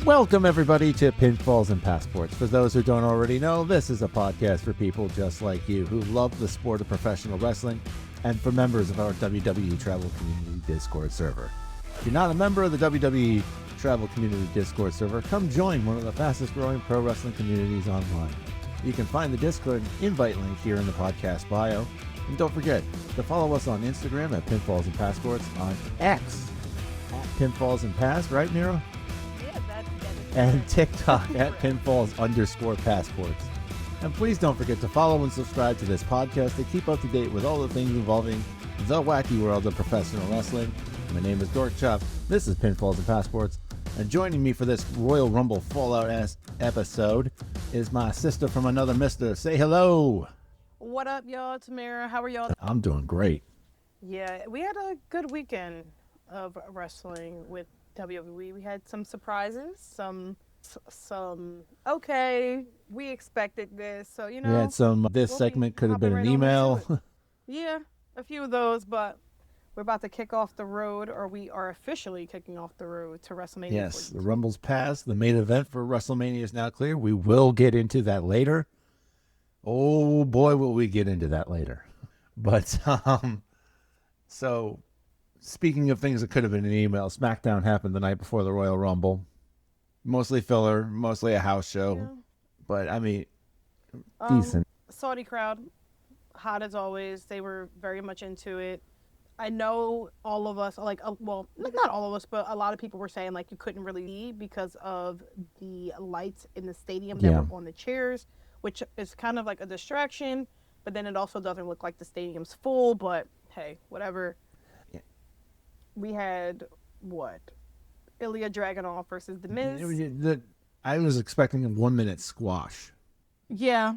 Welcome, everybody, to Pinfalls and Passports. For those who don't already know, this is a podcast for people just like you who love the sport of professional wrestling and for members of our WWE Travel Community Discord server. If you're not a member of the WWE Travel Community Discord server, come join one of the fastest growing pro wrestling communities online. You can find the Discord invite link here in the podcast bio. And don't forget to follow us on Instagram at Pinfalls and Passports, on X at Pinfalls and Pass, right, Mirah? And TikTok at Pinfalls_Passports. And please don't forget to follow and subscribe to this podcast to keep up to date with all the things involving the wacky world of professional wrestling. My name is Dorkchop. This is Pinfalls and Passports. And joining me for this Royal Rumble Fallout episode is my sister from another mister. Say hello. What up, y'all? It's Mirah. How are y'all? I'm doing great. Yeah, we had a good weekend of wrestling with WWE. We had some surprises, some okay, we expected this, so you know. We had some, this segment could have been an email. Yeah, a few of those, but we're about to kick off the road, or we are officially kicking off the road to WrestleMania. Yes, the Rumble's passed. The main event for WrestleMania is now clear. We will get into that later. Oh boy, will we get into that later. But, so speaking of things that could have been an email, SmackDown happened the night before the Royal Rumble. Mostly filler, mostly a house show. Yeah. But, I mean, decent. Saudi crowd, hot as always. They were very much into it. I know all of us, like, well, not all of us, but a lot of people were saying, like, you couldn't really leave because of the lights in the stadium that were on the chairs, which is kind of like a distraction. But then it also doesn't look like the stadium's full. But, hey, whatever. We had, what? Ilya Dragunov versus The Miz. I was expecting a 1 minute squash. Yeah,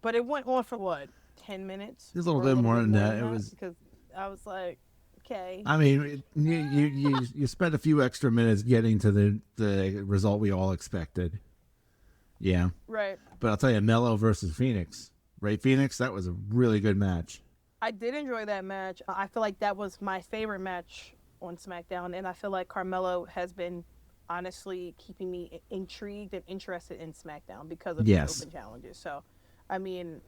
but it went on for, what, 10 minutes? It was a little bit more than that. It was because I was like, okay. I mean, you spent a few extra minutes getting to the result we all expected. Yeah. Right. But I'll tell you, Mello versus Phoenix. Ray Phoenix, that was a really good match. I did enjoy that match. I feel like that was my favorite match on SmackDown, and I feel like Carmelo has been honestly keeping me intrigued and interested in SmackDown because of the open challenges. So, I mean,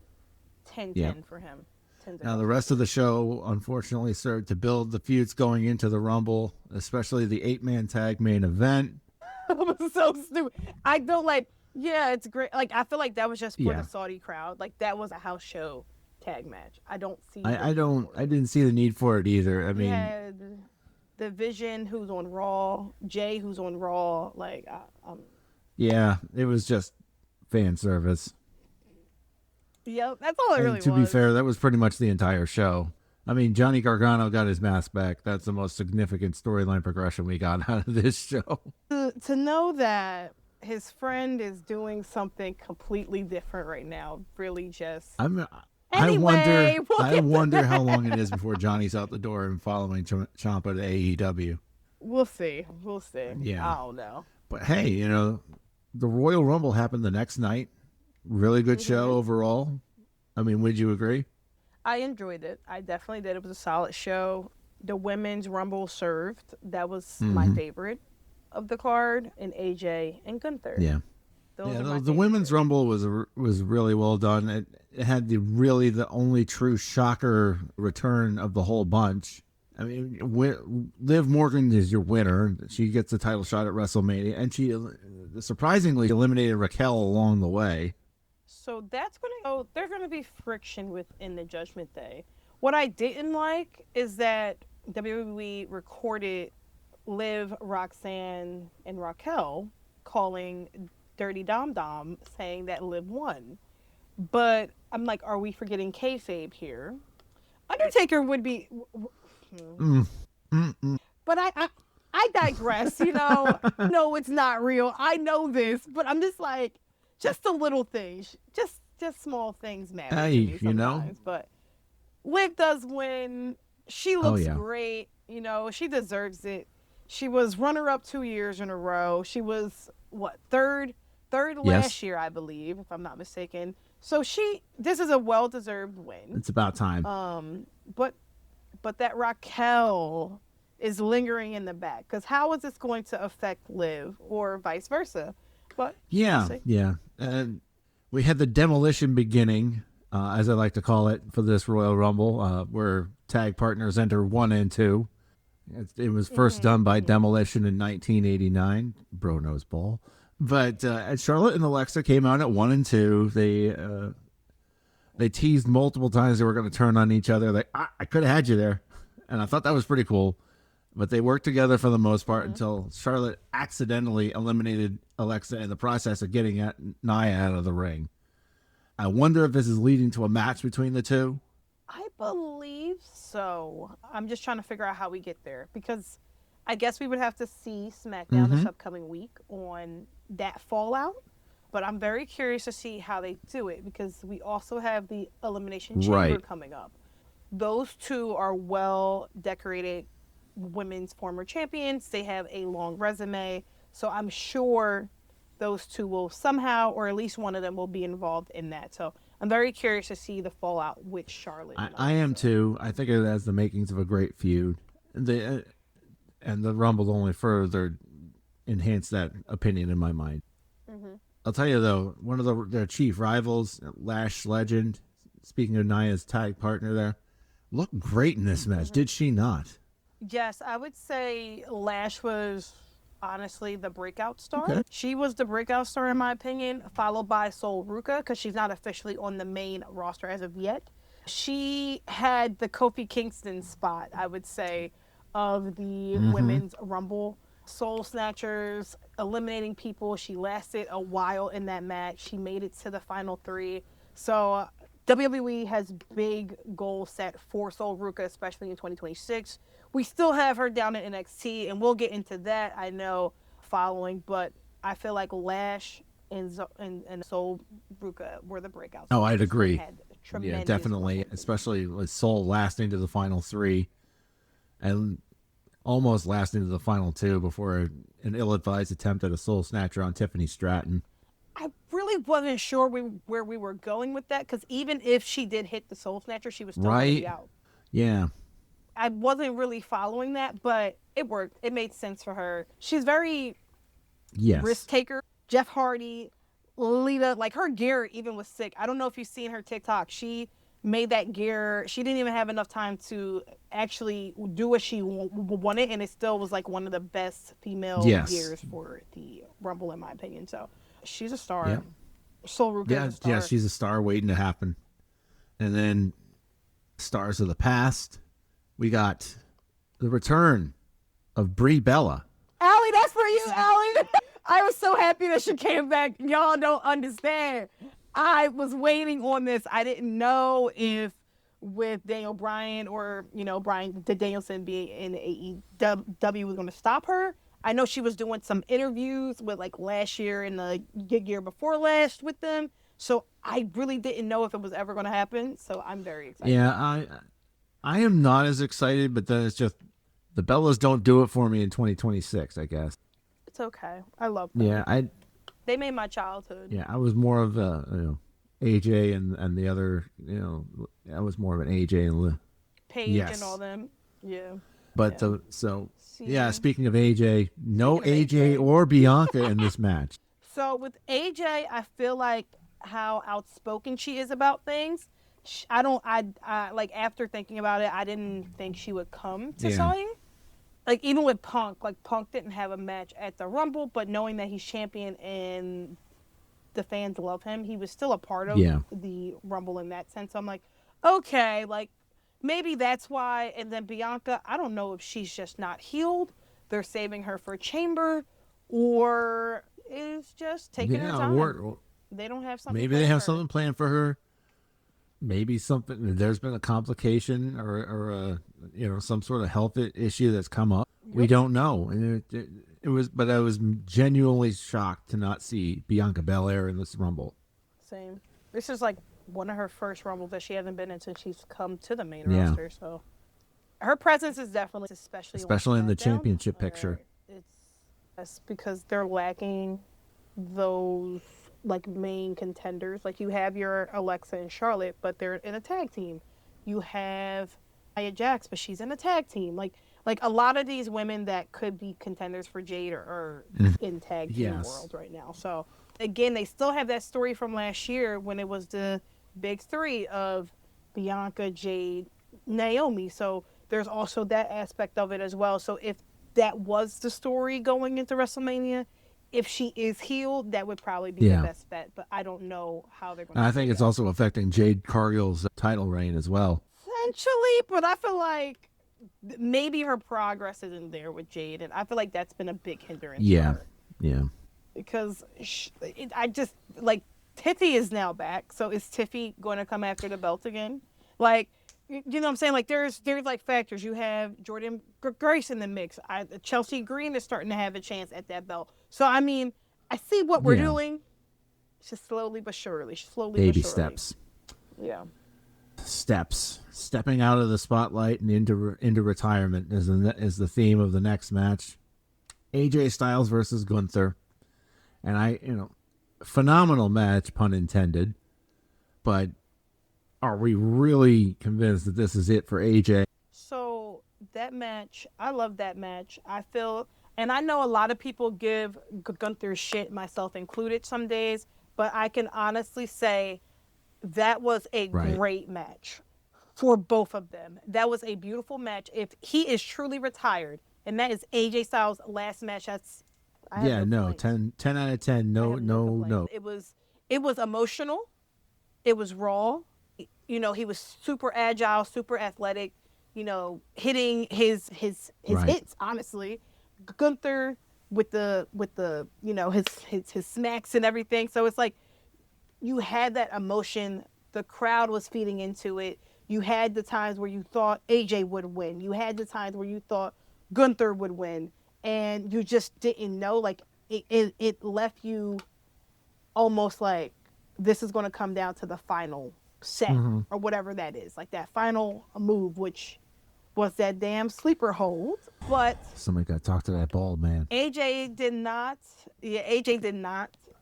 10-10 for him. Now, the rest of the show, unfortunately, served to build the feuds going into the Rumble, especially the 8-man tag main event. It was so stupid. I don't like, yeah, it's great. Like, I feel like that was just for the Saudi crowd. Like, that was a house show tag match. I don't see I didn't see the need for it either. I mean, the Vision who's on Raw, Jay who's on Raw, like yeah, it was just fan service. Yep, that's all it really was. To be fair, that was pretty much the entire show. I mean, Johnny Gargano got his mask back. That's the most significant storyline progression we got out of this show. To know that his friend is doing something completely different right now really just... I wonder how long it is before Johnny's out the door and following Ciampa to AEW. We'll see. Yeah. I don't know. But hey, you know, the Royal Rumble happened the next night. Really good show overall. I mean, would you agree? I enjoyed it. I definitely did. It was a solid show. The women's Rumble served. That was my favorite of the card. And AJ and Gunther. Yeah. The women's Rumble was really well done. It had the only true shocker return of the whole bunch. I mean, Liv Morgan is your winner. She gets the title shot at WrestleMania, and she surprisingly eliminated Raquel along the way. So there's going to be friction within the Judgment Day. What I didn't like is that WWE recorded Liv, Roxanne, and Raquel calling Dirty Dom Dom saying that Liv won. But I'm like, are we forgetting kayfabe here? Undertaker would be... But I digress, you know. No, it's not real. I know this, but I'm just like, just the little things. Just small things matter to me sometimes. You know? But Liv does win. She looks great. You know, she deserves it. She was runner-up 2 years in a row. She was, third last year, I believe, if I'm not mistaken. So this is a well-deserved win. It's about time. But that Raquel is lingering in the back. Because how is this going to affect Liv or vice versa? But Yeah, we'll see. yeah. And we had the demolition beginning, as I like to call it, for this Royal Rumble, where tag partners enter 1 and 2. It was first done by Demolition in 1989. Bro knows ball. But Charlotte and Alexa came out at 1 and 2. They teased multiple times they were going to turn on each other. Like, I could have had you there. And I thought that was pretty cool. But they worked together for the most part until Charlotte accidentally eliminated Alexa in the process of getting Nia out of the ring. I wonder if this is leading to a match between the two. I believe so. I'm just trying to figure out how we get there, because I guess we would have to see SmackDown this upcoming week on that fallout. But I'm very curious to see how they do it, because we also have the Elimination Chamber coming up. Those two are well decorated women's former champions. They have a long resume. So I'm sure those two will somehow, or at least one of them will be involved in that. So I'm very curious to see the fallout with Charlotte. I am too. I think it has the makings of a great feud. And the Rumble only further enhanced that opinion in my mind. I'll tell you though, one of their chief rivals, Lash Legend, speaking of Nia's tag partner there, looked great in this match. Did she not? Yes, I would say Lash was honestly the breakout star. Okay. She was the breakout star in my opinion, followed by Sol Ruka, because she's not officially on the main roster as of yet. She had the Kofi Kingston spot, I would say, of the women's Rumble. Soul Snatchers, eliminating people. She lasted a while in that match. She made it to the final 3. So WWE has big goals set for Sol Ruka, especially in 2026. We still have her down in NXT, and we'll get into that, I know, following. But I feel like Lash and Sol Ruka were the breakouts. Oh, I'd agree. Yeah, definitely, especially with Sol lasting to the final 3. And almost lasting to the final 2 before an ill-advised attempt at a soul snatcher on Tiffany Stratton. I really wasn't sure where we were going with that, because even if she did hit the soul snatcher, she was still going to be out. Yeah. I wasn't really following that, but it worked. It made sense for her. She's very risk taker. Jeff Hardy, Lita, like her gear even was sick. I don't know if you've seen her TikTok. She made that gear. She didn't even have enough time to actually do what she wanted, and it still was like one of the best female gears for the Rumble, in my opinion. So she's a star. Yeah. Sol Ruka is a star. Yeah, she's a star waiting to happen. And then stars of the past, we got the return of Brie Bella. Allie, that's for you, Allie. I was so happy that she came back. Y'all don't understand. I was waiting on this. I didn't know if with Daniel Bryan or, Bryan Danielson being in AEW was going to stop her. I know she was doing some interviews with like last year and the year before last with them. So I really didn't know if it was ever going to happen. So I'm very excited. Yeah, I am not as excited, but then it's just the Bellas don't do it for me in 2026, I guess. It's okay. I love them. Yeah, they made my childhood. Yeah, I was more of AJ and the other, I was more of an AJ and Paige and all them. Yeah. But speaking of AJ, no AJ or Bianca in this match. So with AJ, I feel like how outspoken she is about things. I like after thinking about it, I didn't think she would come to something. Like even with Punk, Punk didn't have a match at the Rumble, but knowing that he's champion and the fans love him, he was still a part of the Rumble in that sense. So I'm like, okay, like maybe that's why. And then Bianca, I don't know if she's just not healed. They're saving her for Chamber, or is just taking her time. Or they don't have something. Maybe they have something planned for her. Maybe something. There's been a complication or some sort of health issue that's come up. Yep. We don't know. And it was, but I was genuinely shocked to not see Bianca Belair in this Rumble. Same. This is like one of her first Rumbles that she hasn't been in since she's come to the main roster. So her presence is definitely, especially in the championship picture. It's because they're lacking those like main contenders. Like you have your Alexa and Charlotte, but they're in a tag team. You have Nia Jax, but she's in a tag team. Like Like a lot of these women that could be contenders for Jade are in tag team Yes. world right now. So again, they still have that story from last year when it was the big three of Bianca, Jade, Naomi. So there's also that aspect of it as well. So if that was the story going into WrestleMania, if she is healed, that would probably be the best bet. But I don't know how they're going to. I think it's also affecting Jade Cargill's title reign as well. Essentially, but I feel like maybe her progress isn't there with Jade, and I feel like that's been a big hindrance. For her. Yeah. Because I just like Tiffy is now back, so is Tiffy going to come after the belt again? Like, you know what I'm saying? Like, there's like factors. You have Jordan Grace in the mix. Chelsea Green is starting to have a chance at that belt. So I mean, I see what we're doing. It's just slowly but surely. Baby steps. Yeah. Stepping out of the spotlight and into retirement is the theme of the next match. AJ Styles versus Gunther, and phenomenal match, pun intended. But are we really convinced that this is it for AJ? So that match, I love that match. I feel, and I know a lot of people give Gunther shit, myself included, some days, but I can honestly say that was a great match for both of them. That was a beautiful match. If he is truly retired, and that is AJ Styles' last match, 10 out of 10. No. It was emotional. It was raw. He was super agile, super athletic. Hitting his hits. Honestly, Gunther with the his smacks and everything. So it's like you had that emotion. The crowd was feeding into it. You had the times where you thought AJ would win. You had the times where you thought Gunther would win, and you just didn't know. Like it left you almost like this is going to come down to the final set or whatever that is, like that final move, which was that damn sleeper hold. But somebody got to talk to that bald man. AJ did not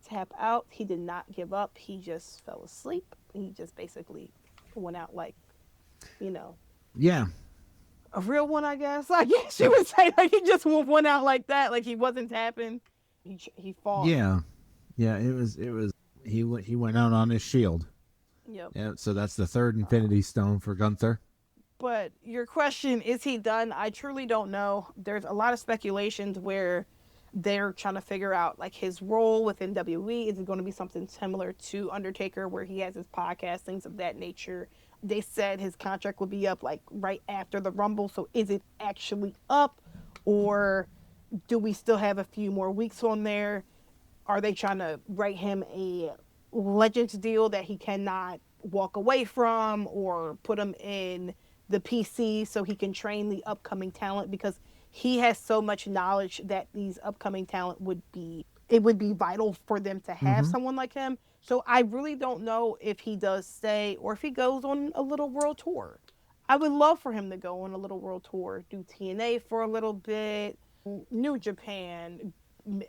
tap out. He did not give up. He just fell asleep. He just basically went out like, a real one, I guess. I guess you would say, like, he just went out like that, like he wasn't tapping. He fought. Yeah. It was. He went out on his shield. Yep. Yeah. So that's the third Infinity Stone for Gunther. But your question, is he done? I truly don't know. There's a lot of speculations where they're trying to figure out like his role within WWE. Is it going to be something similar to Undertaker, where he has his podcast, things of that nature? They said his contract would be up like right after the Rumble. So is it actually up, or do we still have a few more weeks on there? Are they trying to write him a Legends deal that he cannot walk away from, or put him in the PC so he can train the upcoming talent? Because he has so much knowledge that these upcoming talent would be vital for them to have someone like him. So I really don't know if he does stay or if he goes on a little world tour. I would love for him to go on a little world tour, do TNA for a little bit, New Japan,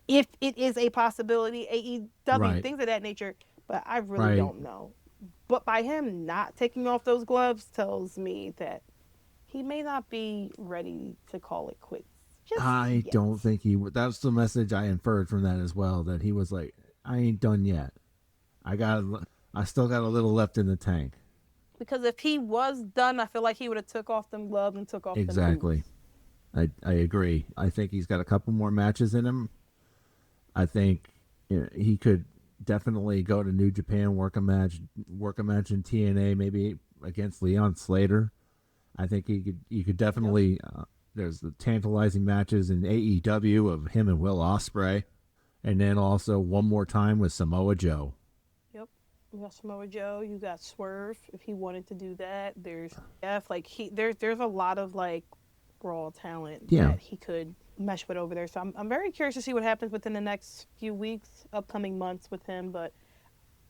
if it is a possibility, AEW, things of that nature. But I really don't know. But by him not taking off those gloves tells me that he may not be ready to call it quits. I don't think he would. That's the message I inferred from that as well, that he was like, I ain't done yet. I still got a little left in the tank. Because if he was done, I feel like he would have took off them gloves and took off them boots. I agree. I think he's got a couple more matches in him. I think he could definitely go to New Japan, work a match in TNA, maybe against Leon Slater. I think you could definitely. There's the tantalizing matches in AEW of him and Will Ospreay, and then also one more time with Samoa Joe. Yep, you got Samoa Joe. You got Swerve if he wanted to do that. There's F. Like there's a lot of like raw talent that he could mesh with over there. So I'm very curious to see what happens within the next few weeks, upcoming months with him. But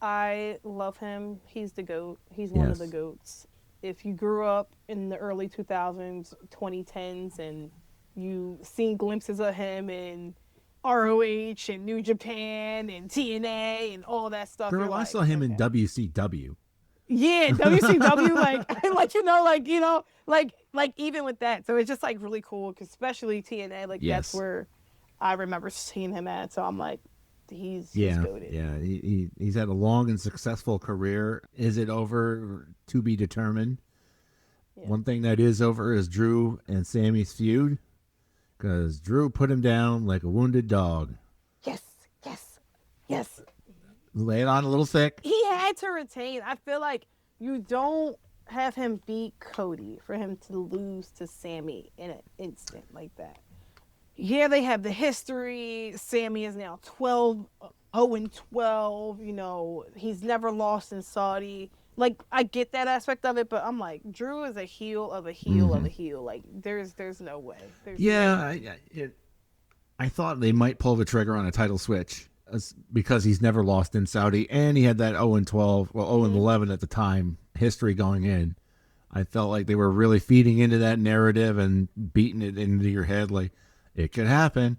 I love him. He's the GOAT. He's one of the GOATs. If you grew up in the early 2000s, 2010s, and you seen glimpses of him in ROH and New Japan and TNA and all that stuff. Girl, I saw him in WCW. Yeah, WCW, like Like, even with that. So it's just, like, really cool, 'cause especially TNA, like, that's Yes. where I remember seeing him at. So I'm like, he's Yeah, goated. yeah. He's had a long and successful career. Is it over? To be determined. Yeah. One thing that is over is Drew and Sammy's feud, because Drew put him down like a wounded dog. Yes, yes, yes. Lay it on a little thick. He had to retain. I feel like you don't have him beat Cody for him to lose to Sammy in an instant like that. Yeah, they have the history. Sammy is now 0-12. You know, he's never lost in Saudi. Like, I get that aspect of it, but I'm like, Drew is a heel of a heel of a heel. Like, there's no way. Yeah, I thought they might pull the trigger on a title switch because he's never lost in Saudi, and he had that 0-12, well 0-11 at the time history going in. I felt like they were really feeding into that narrative and beating it into your head like it could happen.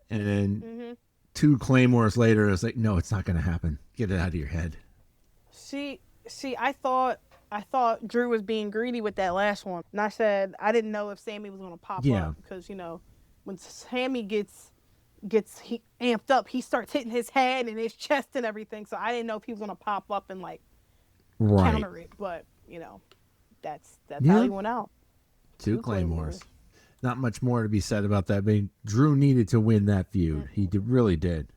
And then 2 Claymores later, it's like, no, it's not going to happen. Get it out of your head. See, I thought Drew was being greedy with that last one, and I said I didn't know if Sammy was going to pop up, because, you know, when Sammy gets he amped up, he starts hitting his head and his chest and everything. So I didn't know if he was going to pop up and, like, counter it. But, you know, that's how he went out. 2 Claymores. Not much more to be said about that. I mean, Drew needed to win that feud. He really did.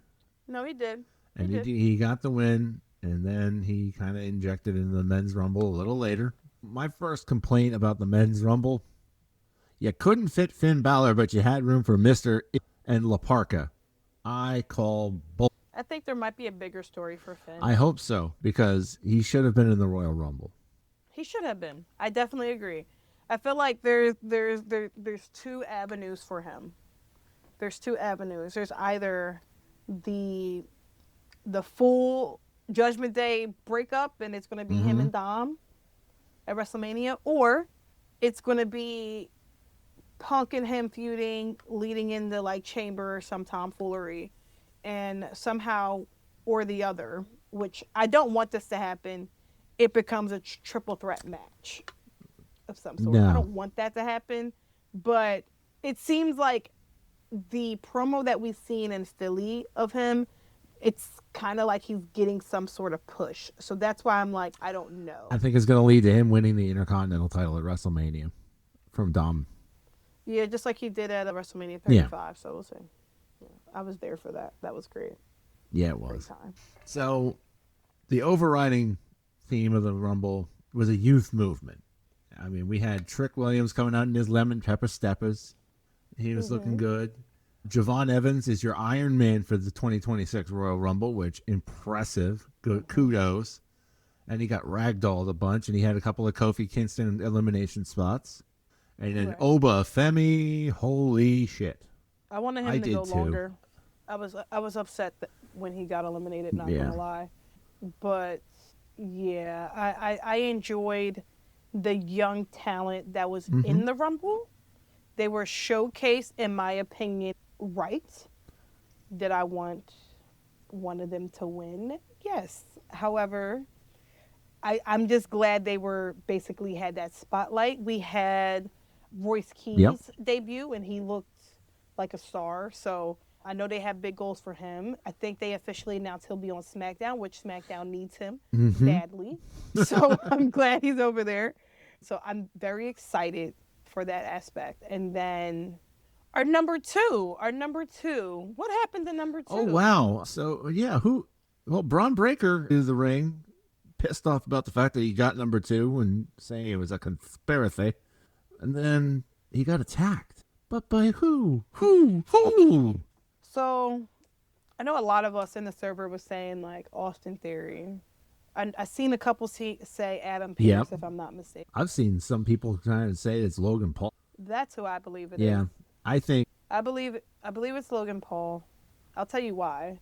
No, he did. And he got the win, and then he kind of injected into the Men's Rumble a little later. My first complaint about the Men's Rumble, you couldn't fit Finn Balor, but you had room for Mr. and La Parka. I call bull. I think there might be a bigger story for Finn. I hope so, because he should have been in the Royal Rumble. He should have been. I definitely agree. I feel like there's 2 avenues for him. There's 2 avenues. There's either the full Judgment Day breakup, and it's going to be him and Dom at WrestleMania, or it's going to be Punk and him feuding, leading into, like, Chamber or some tomfoolery, and somehow or the other, which I don't want this to happen, it becomes a triple threat match of some sort. No. I don't want that to happen, but it seems like the promo that we've seen in Philly of him, it's kind of like he's getting some sort of push. So that's why I'm like, I don't know. I think it's going to lead to him winning the Intercontinental title at WrestleMania from Dom. Yeah, just like he did at WrestleMania 35. Yeah. So we'll see. Yeah, I was there for that. That was great. Yeah, it was. Great time. So the overriding theme of the Rumble was a youth movement. I mean, we had Trick Williams coming out in his lemon pepper steppers. He was looking good. Javon Evans is your Iron Man for the 2026 Royal Rumble, which impressive. Good, kudos. And he got ragdolled a bunch, and he had a couple of Kofi Kingston elimination spots. And then Oba Femi, holy shit. I wanted him to go longer. I was upset that when he got eliminated, not gonna lie. But yeah, I enjoyed the young talent that was in the Rumble. They were showcased, in my opinion, right. Did I want one of them to win? Yes. However, I'm just glad they were basically had that spotlight. We had Royce Key's debut, and he looked like a star. So I know they have big goals for him. I think they officially announced he'll be on SmackDown, which SmackDown needs him badly. So I'm glad he's over there. So I'm very excited for that aspect. And then our number two. What happened to number 2? Oh, wow. So, yeah, Braun Breaker is the ring, pissed off about the fact that he got number 2 and saying it was a conspiracy. And then he got attacked. But by who? Who? So I know a lot of us in the server was saying, like, Austin Theory. I seen a couple say Adam Pearce, if I'm not mistaken. I've seen some people trying to say it's Logan Paul. That's who I believe it is. Yeah, I believe it's Logan Paul. I'll tell you why.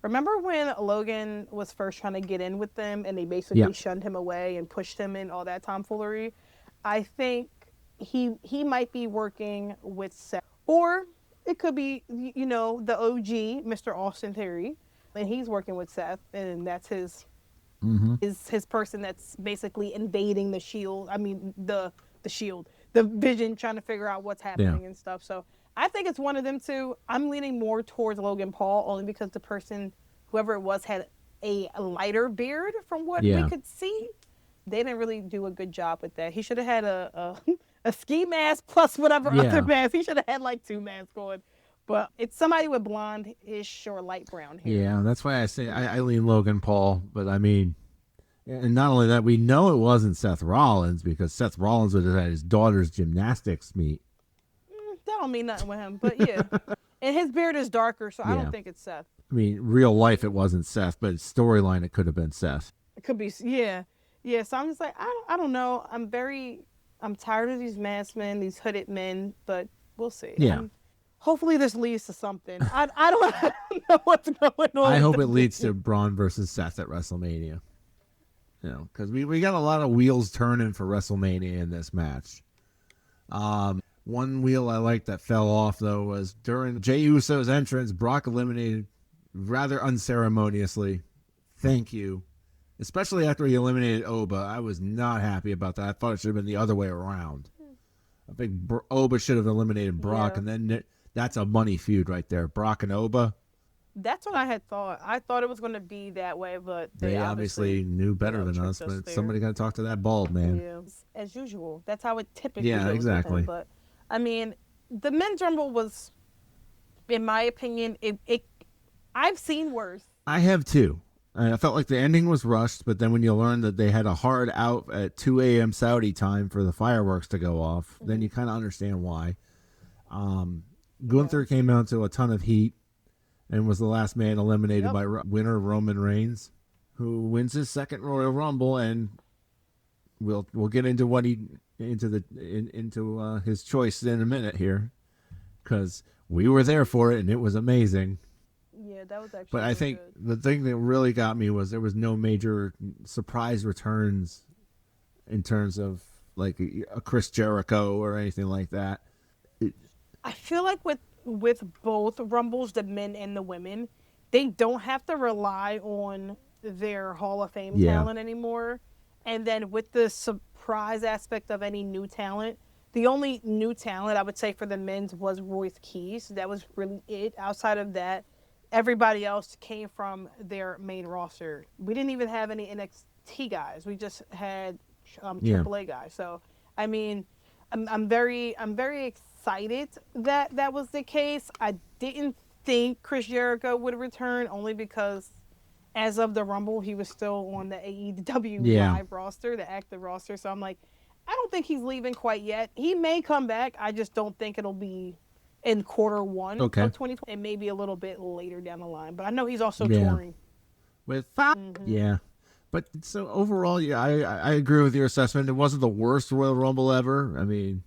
Remember when Logan was first trying to get in with them, and they basically shunned him away and pushed him in all that tomfoolery? I think he might be working with Seth, or it could be, you know, the OG, Mr. Austin Theory, and he's working with Seth, and that's his person that's basically invading the Shield. I mean, the Shield, the Vision trying to figure out what's happening and stuff. So I think it's one of them two. I'm leaning more towards Logan Paul only because the person, whoever it was, had a lighter beard from what we could see. They didn't really do a good job with that. He should have had a ski mask plus whatever other mask. He should have had like 2 masks on. But it's somebody with blonde-ish or light brown hair. Yeah, that's why I say I lean Logan Paul. But I mean, and not only that, we know it wasn't Seth Rollins because Seth Rollins would have had his daughter's gymnastics meet. That don't mean nothing with him, but yeah. And his beard is darker, so I don't think it's Seth. I mean, real life it wasn't Seth, but storyline it could have been Seth. It could be, yeah. So I'm just like, I don't know. I'm tired of these masked men, these hooded men, but we'll see. Yeah. Hopefully this leads to something. I don't know what's going on. I hope it leads to Braun versus Seth at WrestleMania. You know, because we got a lot of wheels turning for WrestleMania in this match. One wheel I liked that fell off, though, was during Jey Uso's entrance, Brock eliminated rather unceremoniously. Thank you. Especially after he eliminated Oba. I was not happy about that. I thought it should have been the other way around. I think Oba should have eliminated Brock, and then that's a money feud right there. Brock and Oba. That's what I had thought. I thought it was going to be that way, but they obviously knew better than us, but somebody got to talk to that bald man. Yeah. As usual. That's how it typically goes. Yeah, exactly. But, I mean, the men's rumble was, in my opinion, I've seen worse. I have too. I felt like the ending was rushed, but then when you learn that they had a hard out at 2 a.m. Saudi time for the fireworks to go off, then you kind of understand why. Gunther came out to a ton of heat and was the last man eliminated by winner Roman Reigns, who wins his second Royal Rumble, and we'll get into what into his choice in a minute here, because we were there for it and it was amazing. Yeah, that was actually. But I think the thing that really got me was there was no major surprise returns in terms of like a Chris Jericho or anything like that. I feel like with both Rumbles, the men and the women, they don't have to rely on their Hall of Fame talent anymore. And then with the surprise aspect of any new talent, the only new talent I would say for the men's was Royce Keys. That was really it. Outside of that, everybody else came from their main roster. We didn't even have any NXT guys. We just had AAA guys. So, I mean, I'm very excited that was the case. I didn't think Chris Jericho would return only because as of the Rumble, he was still on the AEW live roster, the active roster. So I'm like, I don't think he's leaving quite yet. He may come back. I just don't think it'll be in quarter one of 2020 and maybe a little bit later down the line. But I know he's also touring. With But so overall, I agree with your assessment. It wasn't the worst Royal Rumble ever. I mean,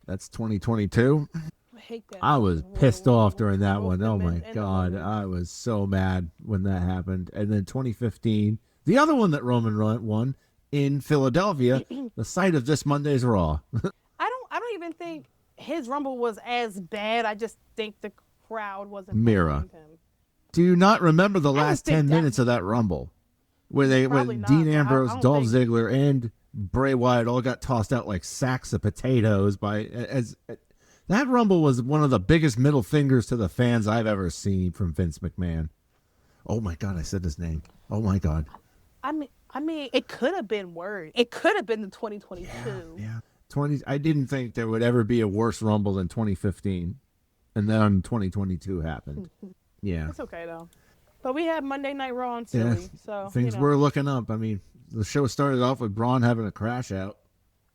that's 2022. I hate that. I was pissed off during that one. Oh my God. I was so mad when that happened. And then 2015, the other one that Roman won in Philadelphia, the site of this Monday's Raw. I don't even think his Rumble was as bad. I just think the crowd wasn't Mirah. behind him. Do you not remember the last 10 minutes of that Rumble? Where Dean Ambrose, Dolph Ziggler, and Bray Wyatt all got tossed out like sacks of potatoes that Rumble was one of the biggest middle fingers to the fans I've ever seen from Vince McMahon. Oh my God, I said his name. Oh my God. I mean, it could have been worse. It could have been the 2022. Yeah. I didn't think there would ever be a worse Rumble than 2015. And then 2022 happened. Yeah. It's okay though. But we had Monday Night Raw on Philly, so things were looking up. I mean, the show started off with Braun having a crash out.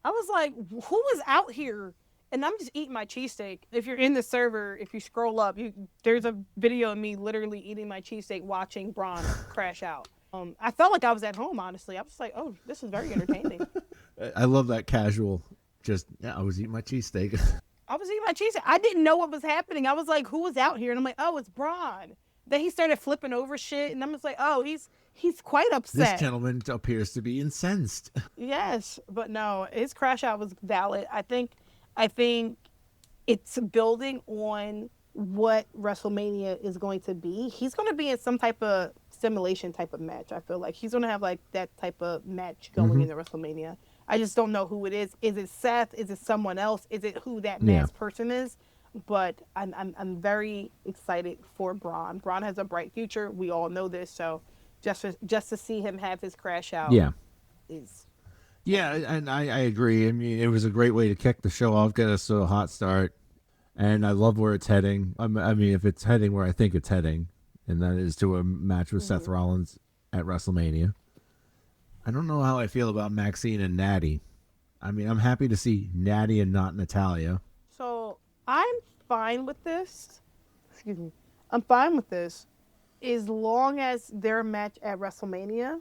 I was like, who was out here? And I'm just eating my cheesesteak. If you're in the server, if you scroll up, there's a video of me literally eating my cheesesteak watching Braun crash out. I felt like I was at home, honestly. I was like, oh, this is very entertaining. I love that casual, I was eating my cheesesteak. I was eating my cheesesteak. I didn't know what was happening. I was like, who was out here? And I'm like, oh, it's Braun. Then he started flipping over shit, and I'm just like, oh, he's quite upset. This gentleman appears to be incensed. Yes, but no, his crash out was valid. I think it's building on what WrestleMania is going to be. He's going to be in some type of stimulation type of match. I feel like he's gonna have like that type of match going into WrestleMania. I just don't know who it is. Is it Seth? Is it someone else? Is it who that masked person is? But I'm very excited for Braun. Braun has a bright future. We all know this. So just to see him have his crash out, is and I agree. I mean, it was a great way to kick the show off, get us to a hot start, and I love where it's heading. I mean, if it's heading where I think it's heading, and that is to a match with Seth Rollins at WrestleMania. I don't know how I feel about Maxine and Natty. I mean, I'm happy to see Natty and not Natalya. So I'm fine with this. Excuse me. I'm fine with this as long as their match at WrestleMania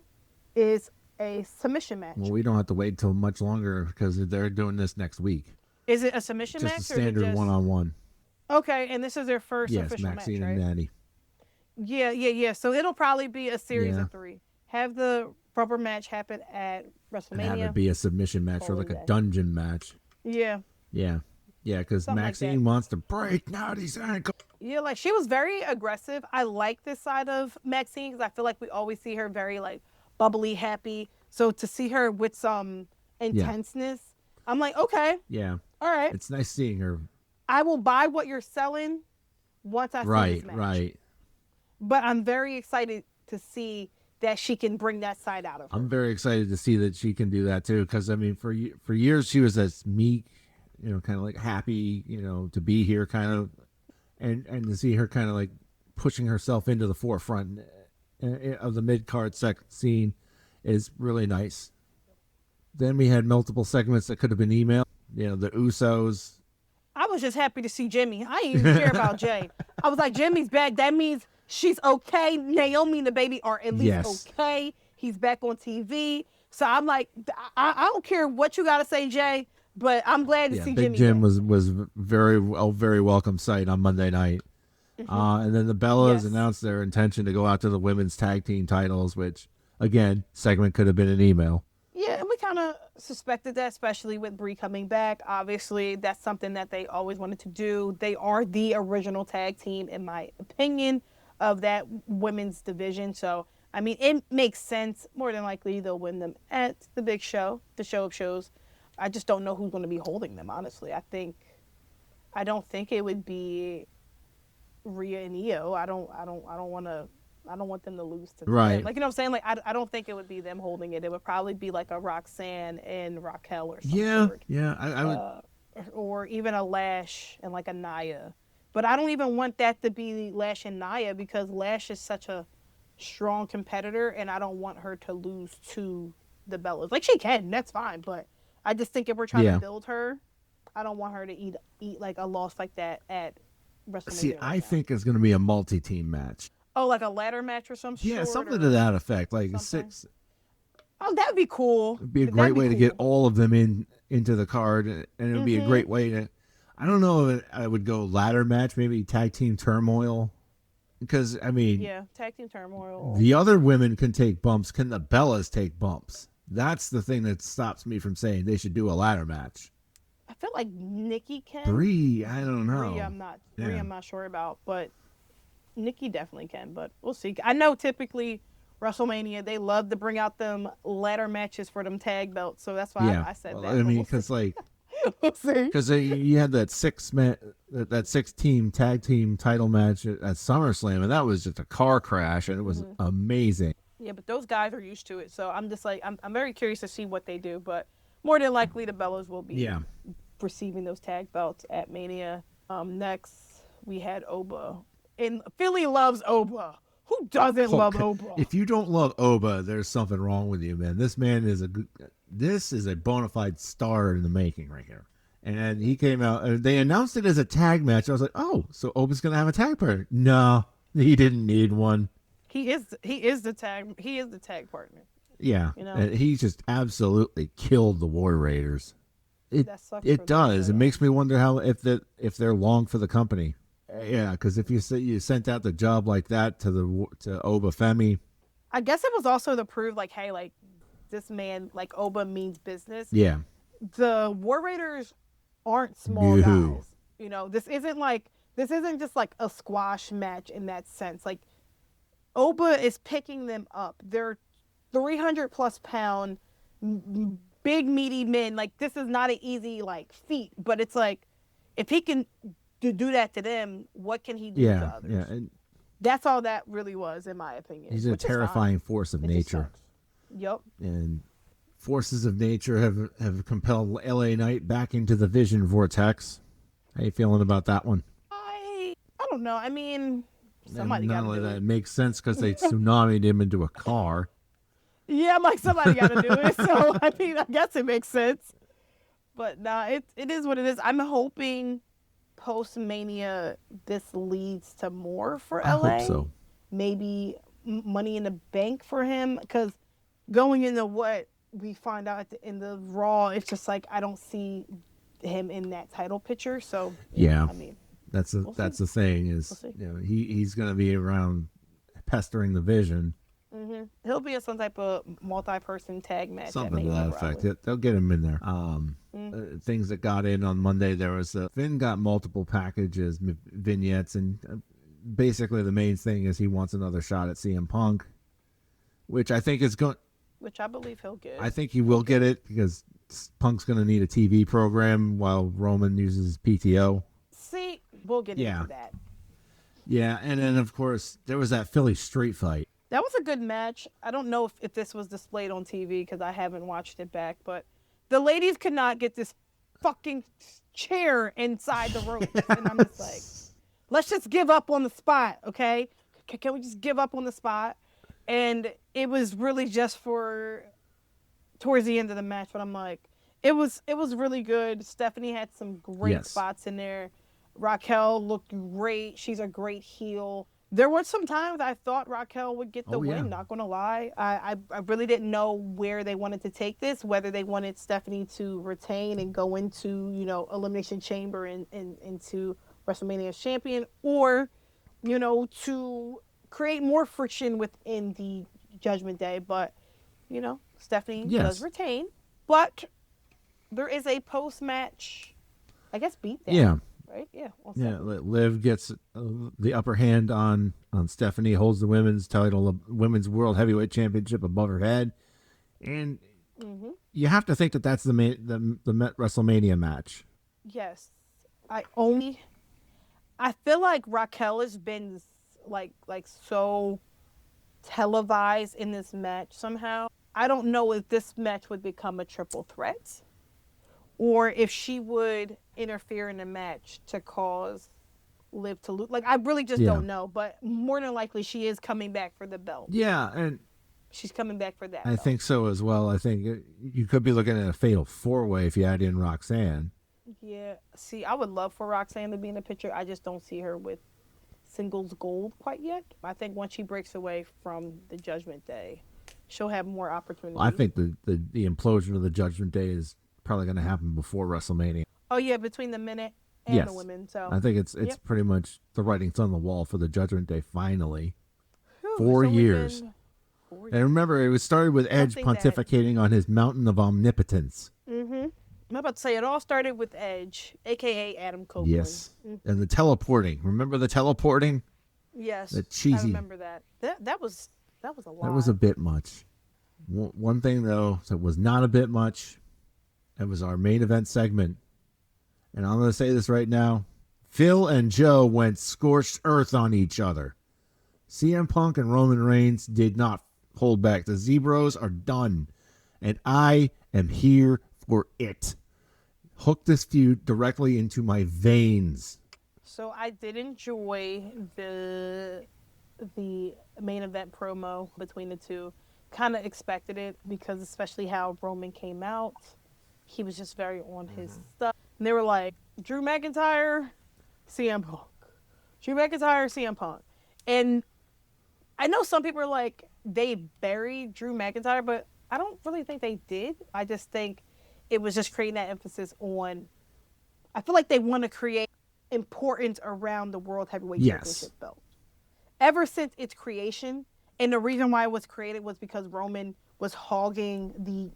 is a submission match. Well, we don't have to wait till much longer because they're doing this next week. Is it a submission match? Just a standard one-on-one. Okay, and this is their first official Maxine match, right? and Natty. Yeah. So it'll probably be a series of 3. Have the rubber match happen at WrestleMania. And have it be a submission match or like a dungeon match. Yeah, because Maxine wants to break Natty's ankle. Yeah, like she was very aggressive. I like this side of Maxine because I feel like we always see her very like bubbly, happy. So to see her with some intenseness, I'm like, okay. Yeah. All right. It's nice seeing her. I will buy what you're selling once I see this match. Right. But I'm very excited to see that she can bring that side out of her. I'm very excited to see that she can do that too, because I mean, for years she was as meek, kind of like happy, to be here, kind of, and to see her kind of like pushing herself into the forefront of the mid-card scene is really nice. Then we had multiple segments that could have been emailed. The Usos. I was just happy to see Jimmy. I didn't even care about Jay. I was like, Jimmy's back. That means she's okay. Naomi and the baby are at least okay. He's back on TV. So I'm like, I don't care what you got to say, Jay, but I'm glad to see Big Jimmy. Jim was very welcome sight on Monday night. And then the Bellas announced their intention to go out to the women's tag team titles, which, again, segment could have been an email. Yeah, and we kind of suspected that, especially with Brie coming back. Obviously, that's something that they always wanted to do. They are the original tag team, in my opinion, of that women's division. So, I mean, it makes sense. More than likely, they'll win them at the big show, the show of shows. I just don't know who's going to be holding them, honestly. I don't think it would be Rhea and Io. I don't want them to lose to them. Right. Like, you know what I'm saying? Like, I don't think it would be them holding it. It would probably be like a Roxanne and Raquel or something. Yeah. I would. Or even a Lash and like a Nia. But I don't even want that to be Lash and Nia because Lash is such a strong competitor and I don't want her to lose to the Bellas. Like, she can. That's fine. But I just think if we're trying to build her, I don't want her to eat like a loss like that at WrestleMania. See, I think it's going to be a multi-team match. Oh, like a ladder match or some sort? Yeah, something to that effect. Like something. 6. Oh, that would be cool. It'd be a great way to get all of them into the card, and it would be a great way to. I don't know if I would go ladder match, maybe tag team turmoil, because I mean, tag team turmoil. The other women can take bumps. Can the Bellas take bumps? That's the thing that stops me from saying they should do a ladder match. I feel like Nikki can. Brie, I don't know. Brie, I'm not sure about, but Nikki definitely can. But we'll see. I know typically WrestleMania they love to bring out them ladder matches for them tag belts, so that's why I said that. I mean, because like, we'll see. Because you had that 6-team tag team title match at SummerSlam, and that was just a car crash, and it was amazing. Yeah, but those guys are used to it, so I'm just like I'm very curious to see what they do, but. More than likely, the Bellas will be receiving those tag belts at Mania. Next, we had Oba. And Philly loves Oba. Who doesn't love Oba? If you don't love Oba, there's something wrong with you, man. This man is a bona fide star in the making right here. And he came out, and they announced it as a tag match. I was like, oh, so Oba's going to have a tag partner. No, he didn't need one. He is the tag partner. Yeah, he just absolutely killed the War Raiders. It does. It makes me wonder how if they're long for the company. Yeah, because if you sent out the job like that to Oba Femi, I guess it was also to prove like, hey, like this man like Oba means business. Yeah, the War Raiders aren't small guys. This isn't just like a squash match in that sense. Like Oba is picking them up. They're 300 plus pound, big meaty men. Like this is not an easy like feat, but it's like if he can do that to them, what can he do to Yeah, others? yeah. And That's all that really was, in my opinion. he's a Which is fine. terrifying force of It just nature. sucks. Yep. And forces of nature have compelled LA Knight back into the vision vortex. How you feeling about that one? I don't know. I mean, somebody And got not to only do that, it. it makes sense because they tsunamied him into a car. Yeah, I'm like somebody got to do it. So I mean, I guess it makes sense. But nah, it is what it is. I'm hoping post Mania this leads to more for I hope LA. so. Maybe Money in the Bank for him, because going into what we find out at the end of Raw, it's just like I don't see him in that title picture. So Yeah, I mean, that's we'll the see. thing We'll is, see. he's going to be around pestering the Vision, He'll be in some type of multi-person tag match at something to Mania, that effect. probably. They'll get him in there. Things that got in on Monday, there was Finn got multiple packages, vignettes, and basically the main thing is he wants another shot at CM Punk, which I think is going. Which I believe he'll get. I think he will get it because Punk's going to need a TV program while Roman uses PTO. See, we'll get Yeah. into that. Yeah, and then of course there was that Philly street fight. That was a good match. I don't know if this was displayed on TV because I haven't watched it back, but the ladies could not get this fucking chair inside the ropes. And I'm just like, let's just give up on the spot, okay? Can we just give up on the spot? And it was really just for towards the end of the match, but I'm like, it was really good. Stephanie had some great spots in there. Raquel looked great. She's a great heel. There were some times I thought Raquel would get the win, not going to lie. I really didn't know where they wanted to take this, whether they wanted Stephanie to retain and go into, Elimination Chamber and into WrestleMania as champion, or, to create more friction within the Judgment Day. But, Stephanie does retain. But there is a post-match, I guess, beatdown. Yeah. Right? Yeah. Yeah, Liv gets the upper hand on Stephanie, holds the women's title, women's world heavyweight championship above her head, and you have to think that that's the WrestleMania match. Yes, I feel like Raquel has been like so televised in this match somehow. I don't know if this match would become a triple threat, or if she would interfere in the match to cause Liv to lose. Like, I really just don't know. But more than likely, she is coming back for the belt. Yeah, and she's coming back for that. I think so as well. I think you could be looking at a fatal four-way if you add in Roxanne. Yeah. See, I would love for Roxanne to be in the picture. I just don't see her with singles gold quite yet. I think once she breaks away from the Judgment Day, she'll have more opportunities. I think the implosion of the Judgment Day is probably going to happen before WrestleMania. Oh yeah, between the men and the women. So I think it's pretty much the writing's on the wall for the Judgment Day finally. Whew, 4 years. And remember, it was started with Edge pontificating on his mountain of omnipotence. I'm about to say it all started with Edge, aka Adam Copeland. Yes, and the teleporting. Remember the teleporting? Yes, the cheesy. I remember that. That was a lot. That was a bit much. One thing though that was not a bit much. It was our main event segment. And I'm going to say this right now. Phil and Joe went scorched earth on each other. CM Punk and Roman Reigns did not hold back. The Zebros are done. And I am here for it. Hook this feud directly into my veins. So I did enjoy the main event promo between the two. Kind of expected it because especially how Roman came out. He was just very on his stuff. And they were like, Drew McIntyre, CM Punk. Drew McIntyre, CM Punk. And I know some people are like, they buried Drew McIntyre, but I don't really think they did. I just think it was just creating that emphasis on, I feel like they want to create importance around the World Heavyweight Championship belt. Ever since its creation, and the reason why it was created was because Roman was hogging the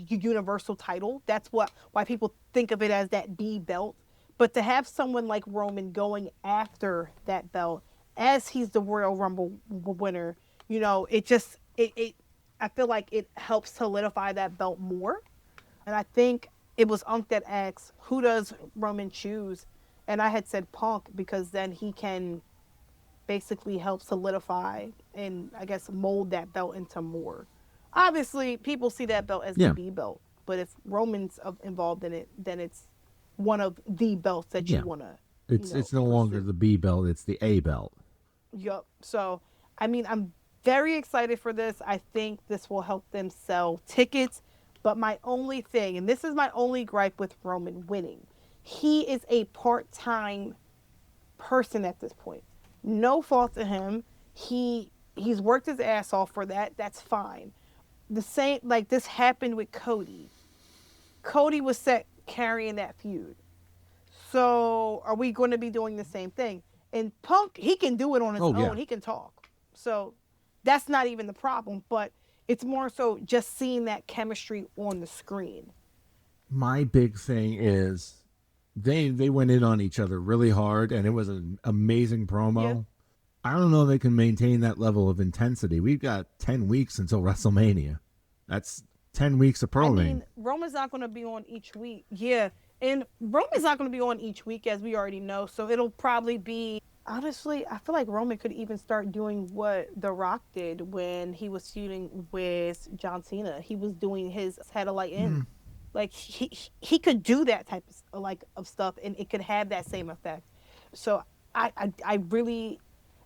Universal title. That's why people think of it as that B belt. But to have someone like Roman going after that belt as he's the Royal Rumble winner, it I feel like it helps solidify that belt more. And I think it was Unk that asked, who does Roman choose? And I had said Punk because then he can basically help solidify and I guess mold that belt into more. Obviously, people see that belt as the Yeah. B belt, but if Roman's involved in it, then it's one of the belts that you Yeah. want to, It's no longer pursue. the B belt, it's the A belt. Yup. So, I mean, I'm very excited for this. I think this will help them sell tickets. But my only thing, and this is my only gripe with Roman winning, he is a part time person at this point. No fault to him. He's worked his ass off for that. That's fine. The same like this happened with Cody. Cody was set carrying that feud. So are we going to be doing the same thing? And Punk, he can do it on his Oh, yeah. own. He can talk. So that's not even the problem. But it's more so just seeing that chemistry on the screen. My big thing is they went in on each other really hard, and it was an amazing Yeah. promo. I don't know if they can maintain that level of intensity. We've got 10 weeks until WrestleMania. That's 10 weeks of I probing. mean, Roman's not going to be on each week. Yeah. And Roman's not going to be on each week, as we already know. So it'll probably be, honestly, I feel like Roman could even start doing what The Rock did when he was feuding with John Cena. He was doing his satellite in. Like he could do that type of of stuff, and it could have that same effect. So I really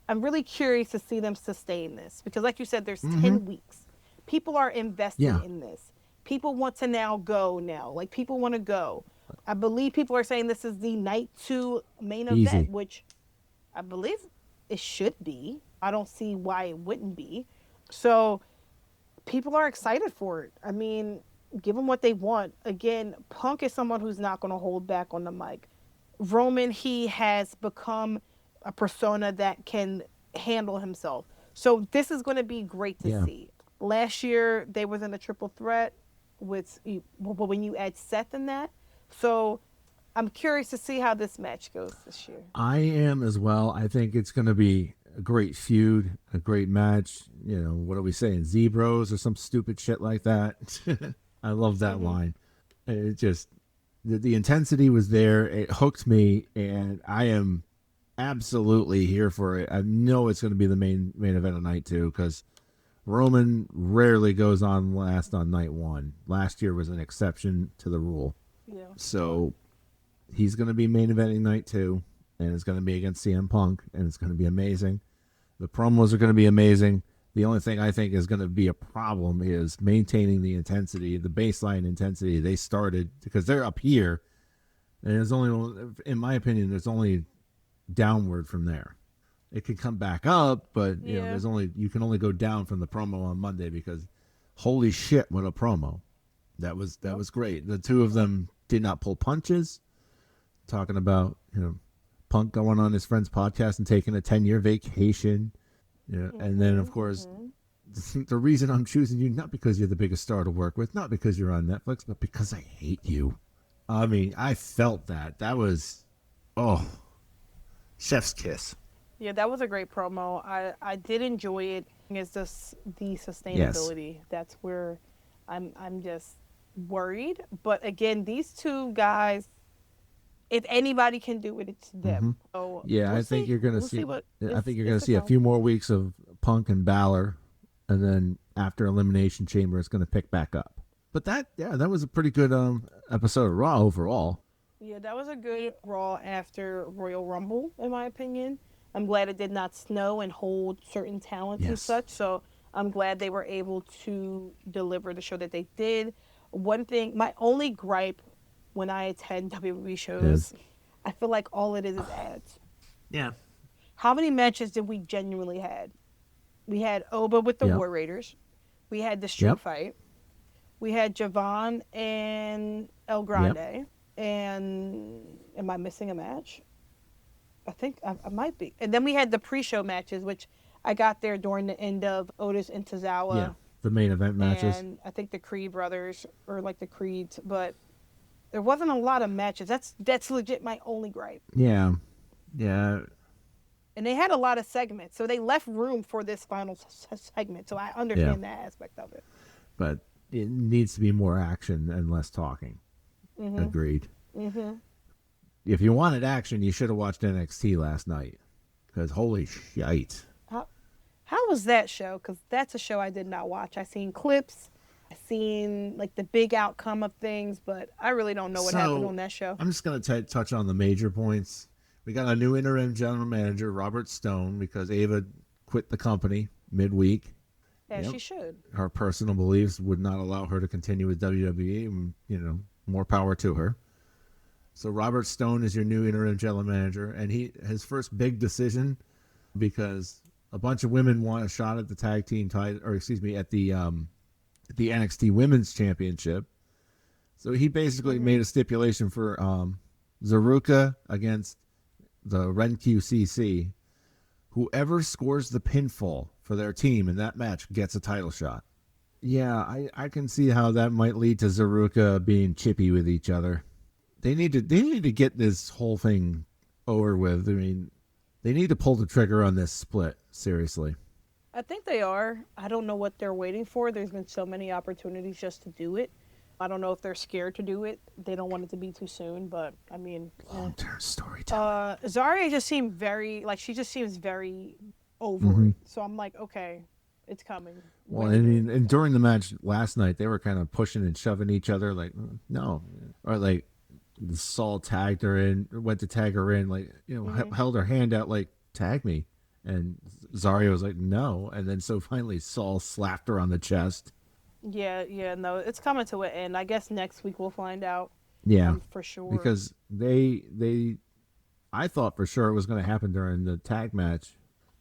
I'm really curious to see them sustain this because, like you said, there's Mm-hmm. 10 weeks. People are invested Yeah. in this. People want to now go now. Like people want to go. I believe people are saying this is the night two main event, Easy. which I believe it should be. I don't see why it wouldn't be. So people are excited for it. I mean, give them what they want. Again, Punk is someone who's not going to hold back on the mic. Roman, he has become a persona that can handle himself. So this is going to be great to Yeah. see. Last year they was in a triple threat with when you add Seth in that. So I'm curious to see how this match goes this year. I am as well. I think it's going to be a great feud, a great match. What are we saying? Zebros or some stupid shit like that. I love that Mm-hmm. line. It just, the intensity was there. It hooked me, and I am absolutely here for it. I know it's going to be the main event of night two because Roman rarely goes on last on night one. Last year was an exception to the rule. Yeah. So he's going to be main eventing night two, and it's going to be against CM Punk, and it's going to be amazing. The promos are going to be amazing. The only thing I think is going to be a problem is maintaining the intensity, the baseline intensity they started, because they're up here, and there's only, in my opinion, there's only downward from there. It could come back up, but Yeah. you can only go down from the promo on Monday because holy shit, what a promo. That Yep. was great. The two of them did not pull punches, talking about, Punk going on his friend's podcast and taking a 10-year vacation. And then of Mm-hmm. course Mm-hmm. the reason I'm choosing you, not because you're the biggest star to work with, not because you're on Netflix, but because I hate you. I mean, I felt that. That was, oh, chef's kiss. Yeah, that was a great promo. I did enjoy it. It's just the Yes. sustainability. That's where I'm just worried. But again, these two guys, if anybody can do it, it's Hmm. them. So Yeah, we'll I think see. you're gonna We'll see. see what I think you're is gonna to see a come. few more weeks of Punk and Balor, and then after Elimination Chamber, it's gonna pick back up. But that was a pretty good episode of Raw overall. Yeah, that was a good Raw after Royal Rumble, in my opinion. I'm glad it did not snow and hold certain talents and Yes. such. So I'm glad they were able to deliver the show that they did. One thing, my only gripe when I attend WWE shows, Is I feel like all it is ads. yeah. How many matches did we genuinely had? We had Oba with the Yep. War Raiders. We had the street Yep. fight. We had Javon and El Yep. Grande. And am I missing a match? I think I might be. And then we had the pre-show matches, which I got there during the end of Otis and Yeah. Tozawa, The main event matches. and I think the Creed brothers or like the Creeds, but there wasn't a lot of matches. That's legit my only gripe. Yeah. Yeah. And they had a lot of segments, so they left room for this final segment. So I understand that aspect of it. But it needs to be more action and less talking. Mm-hmm. Agreed. Mm-hmm. If you wanted action, you should have watched NXT last night. Because holy shite. How was that show? Because that's a show I did not watch. I seen clips. I seen like the big outcome of things, but I really don't know what happened on that show. I'm just going to touch on the major points. We got a new interim general manager, Robert Stone, because Ava quit the company midweek. Yeah, she should. Her personal beliefs would not allow her to continue with WWE, and, more power to her. So Robert Stone is your new interim general manager, and his first big decision, because a bunch of women want a shot at the tag team title, or excuse me, at the NXT Women's Championship. So he basically made a stipulation for Zaruka against the Ren QCC. Whoever scores the pinfall for their team in that match gets a title shot. Yeah, I can see how that might lead to Zaruka being chippy with each other. They need to get this whole thing over with. I mean, they need to pull the trigger on this split, seriously. I think they are. I don't know what they're waiting for. There's been so many opportunities just to do it. I don't know if they're scared to do it. They don't want it to be too soon, but I mean, long-term storytelling. Zarya just seemed she just seems very over it. So I'm like, okay, it's coming. Well, and during the match last night, they were kind of pushing and shoving each other, like, no. Or like, Saul tagged her in, went to tag her in, like, held her hand out, like, tag me. And Zarya was like, no. And then so finally Saul slapped her on the chest. Yeah, no, it's coming to an end. I guess next week we'll find out. Yeah, for sure. Because I thought for sure it was going to happen during the tag match,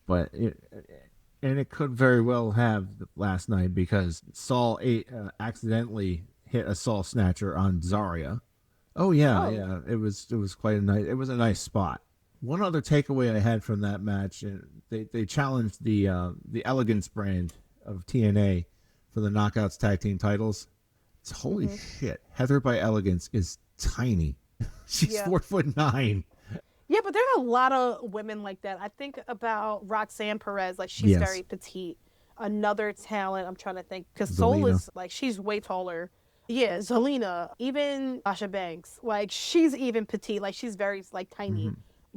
but it could very well have last night, because Saul accidentally hit a Saul snatcher on Zarya. Oh yeah, it was quite it was a nice spot. One other takeaway I had from that match, they challenged the Elegance brand of TNA for the Knockouts tag team titles. It's holy shit. Heather by Elegance is tiny. She's 4'9". Yeah, but there are a lot of women like that. I think about Roxanne Perez, like she's very petite. Another talent, I'm trying to think, because Soul is like, she's way taller. Yeah, Zelina, even Sasha Banks, like she's even petite, like she's very like tiny.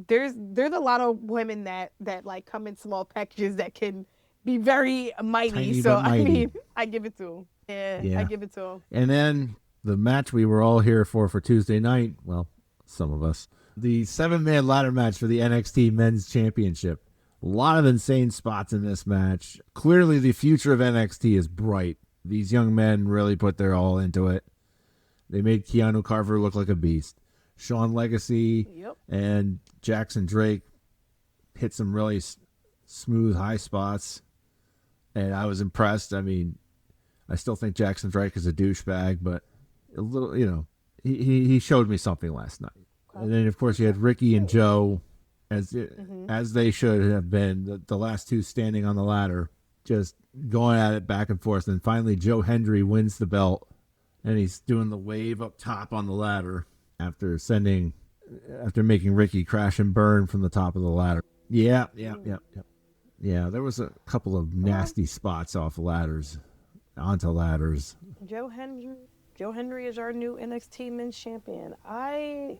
There's a lot of women that like come in small packages that can be very mighty. Tiny, so mighty. I mean, I give it to him. Yeah, I give it to him. And then the match we were all here for Tuesday night, well, some of us, the 7-man ladder match for the NXT Men's Championship. A lot of insane spots in this match. Clearly the future of NXT is bright. These young men really put their all into it. They made Keanu Carver look like a beast. Sean Legacy and Jackson Drake hit some really smooth high spots, and I was impressed. I mean, I still think Jackson Drake is a douchebag, but a little, he showed me something last night. And then of course you had Ricky and Joe, as they should have been, the last two standing on the ladder, just going at it back and forth. And finally Joe Hendry wins the belt, and he's doing the wave up top on the ladder after making Ricky crash and burn from the top of the ladder. Yeah. There was a couple of nasty spots off ladders, onto ladders. Joe Hendry is our new NXT Men's Champion. I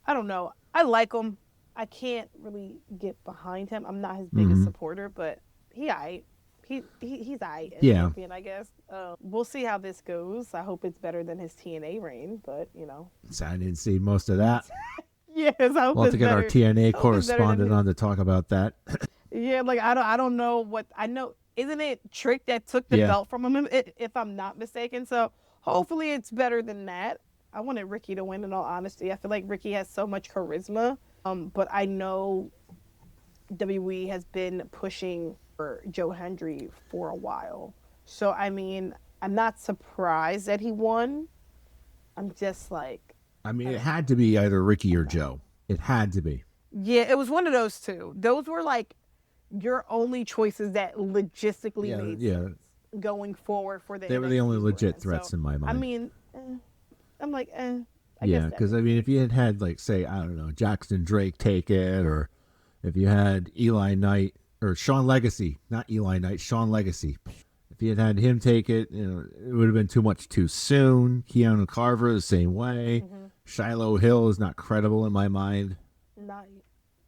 don't know. I like him. I can't really get behind him. I'm not his biggest supporter, but he's aight. He's aight as champion, I guess. We'll see how this goes. I hope it's better than his TNA reign, but So I didn't see most of that. Yes, I hope we'll have to get our TNA correspondent on to talk about that. Yeah, like I don't know what I know. Isn't it Trick that took the belt from him, if I'm not mistaken? So hopefully it's better than that. I wanted Ricky to win, in all honesty. I feel like Ricky has so much charisma. But I know WWE has been pushing for Joe Hendry for a while. So, I mean, I'm not surprised that he won. I'm just like... I mean, it had to be either Ricky or Joe. It had to be. Yeah, it was one of those two. Those were like your only choices that logistically made sense going forward for the They were the only legit threats in my mind. I mean, I'm like, yeah, because I mean, if you had like, say, I don't know, Jackson Drake take it, or If you had Eli Knight or Sean Legacy, not Eli Knight, Sean Legacy. If you had him take it, it would have been too much too soon. Keanu Carver the same way. Mm-hmm. Shiloh Hill is not credible in my mind. Not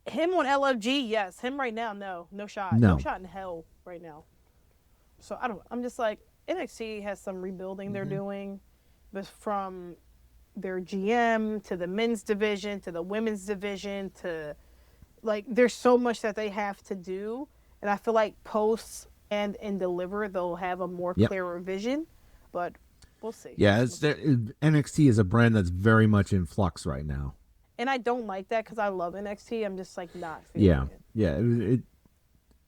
him on LFG, yes. Him right now, no shot. No. No shot in hell right now. So I'm just like, NXT has some rebuilding they're doing, but from their GM to the men's division to the women's division to like, there's so much that they have to do, and I feel like post and Deliver they'll have a more clearer vision, but we'll see. Yeah, NXT is a brand that's very much in flux right now. And I don't like that because I love NXT. I'm just like not feeling it. Yeah.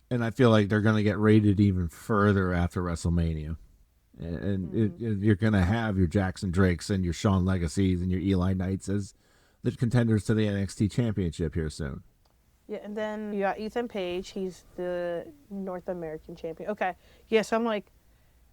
And I feel like they're going to get rated even further after WrestleMania. And you're going to have your Jackson Drakes and your Sean Legacies and your Eli Knights as the contenders to the NXT Championship here soon. Yeah, and then you got Ethan Page. He's the North American champion. Okay. Yeah, so I'm like,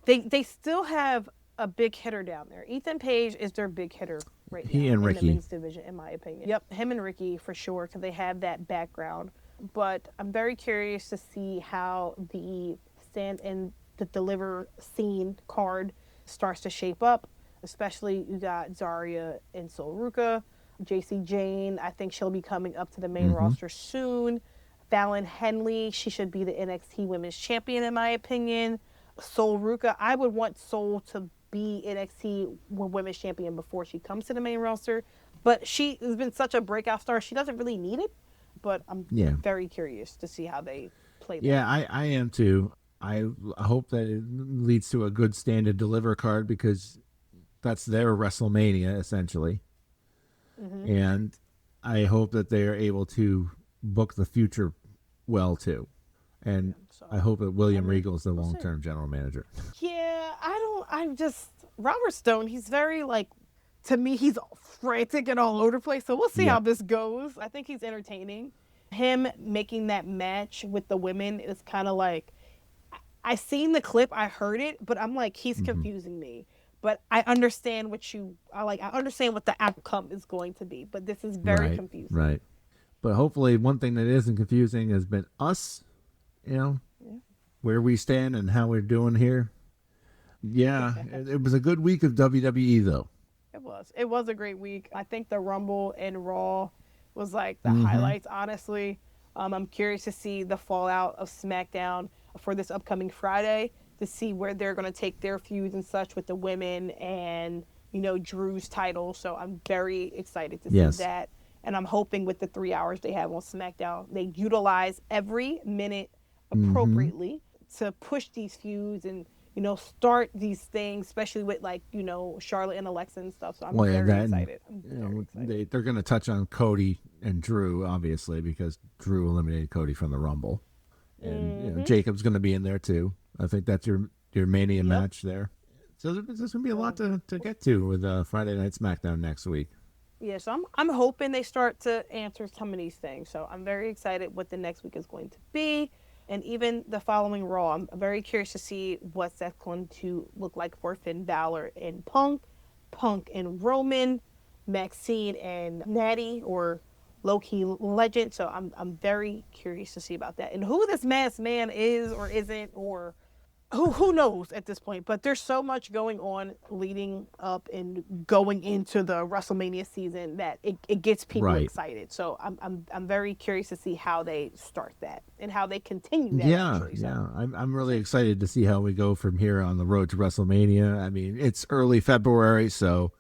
they still have a big hitter down there. Ethan Page is their big hitter right now. He and Ricky. In the men's division, in my opinion. Yep, him and Ricky for sure, because they have that background. But I'm very curious to see how the Stand and the Deliver scene card starts to shape up. Especially you got Zarya and Sol Ruka. JC Jane, I think she'll be coming up to the main roster soon. Fallon Henley, she should be the NXT Women's Champion in my opinion. Sol Ruka, I would want Sol to be NXT Women's Champion before she comes to the main roster. But she has been such a breakout star, she doesn't really need it. But I'm very curious to see how they play that. Yeah, I am too. I hope that it leads to a good Stand and Deliver card because that's their WrestleMania, essentially. And I hope that they are able to book the future well, too. And I hope that William Regal is the long-term general manager. Yeah, Robert Stone, he's very, like, to me, he's frantic and all over the place. So we'll see how this goes. I think he's entertaining. Him making that match with the women is kind of like, I seen the clip, I heard it, but I'm like, he's confusing me. But I understand I understand what the outcome is going to be. But this is very confusing. Right. But hopefully one thing that isn't confusing has been us, where we stand and how we're doing here. Yeah, it was a good week of WWE, though. It was a great week. I think the Rumble and Raw was like the highlights, honestly. I'm curious to see the fallout of SmackDown for this upcoming Friday, to see where they're going to take their feuds and such with the women and, Drew's title. So I'm very excited to see that. And I'm hoping with the 3 hours they have on SmackDown, they utilize every minute appropriately to push these feuds and, start these things, especially with Charlotte and Alexa and stuff. So I'm very excited. They're going to touch on Cody and Drew, obviously, because Drew eliminated Cody from the Rumble. And Jacob's going to be in there too. I think that's your Mania match there. So there's going to be a lot to get to with Friday Night SmackDown next week. Yeah, so I'm hoping they start to answer some of these things. So I'm very excited what the next week is going to be. And even the following Raw, I'm very curious to see what that's going to look like for Finn Balor and Punk and Roman, Maxine and Natty, or low-key Legend. So I'm very curious to see about that. And who this masked man is or isn't, or who knows at this point. But there's so much going on leading up and going into the WrestleMania season that it gets people excited. So I'm very curious to see how they start that and how they continue that. I'm really excited to see how we go from here on the road to WrestleMania. I mean, it's early February, so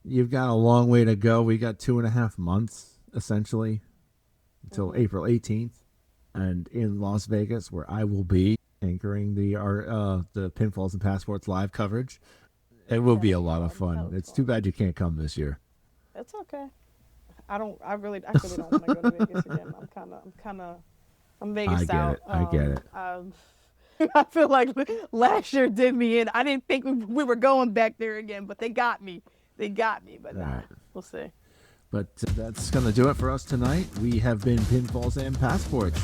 you've got a long way to go. We got 2.5 months essentially until April 18th, and in Las Vegas, where I will be anchoring the Pinfalls and Passports live coverage. It will be a lot of fun. It's too bad you can't come this year. It's okay. I really don't want to go to Vegas again. I'm Vegas out. I get it. I feel like last year did me in. I didn't think we were going back there again, but they got me. But we'll see. But that's going to do it for us tonight. We have been Pinfalls and Passports.